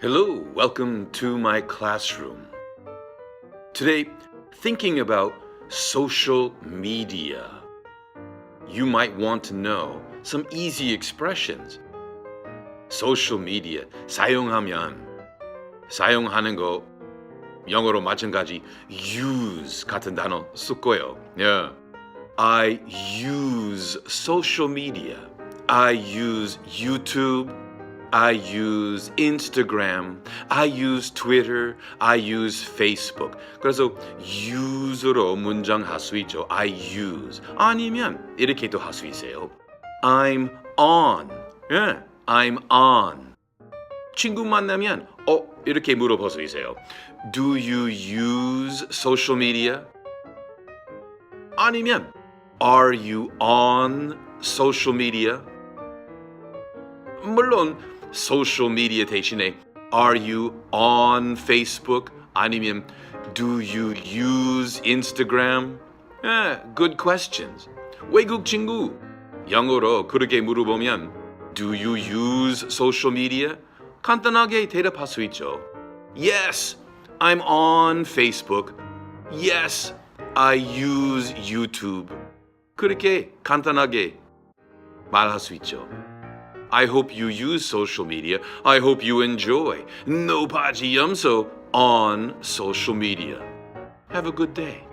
Hello, welcome to my classroom. Today, thinking about social media. You might want to know some easy expressions. Social media, 사용하는 거 영어로 마찬가지 use 같은 단어 쓸 거예요. Yeah. I use social media. I use YouTube. I use Instagram, I use Twitter, I use Facebook. 그래서 use로 문장할 수 있죠. I use. 아니면 이렇게도 할 수 있어요. I'm on. 예, I'm on. 친구 만나면 이렇게 물어볼 수 있어요. Do you use social media? 아니면 Are you on social media? 물론 social media 대신에 Are you on Facebook? 아니면 Do you use Instagram? Good questions. 외국 친구 영어로 그렇게 물어보면 Do you use social media? 간단하게 대답할 수 있죠. Yes, I'm on Facebook. Yes, I use YouTube. 그렇게 간단하게 말할 수 있죠. I hope you use social media. I hope you enjoy. No 바지 염소 on social media. Have a good day.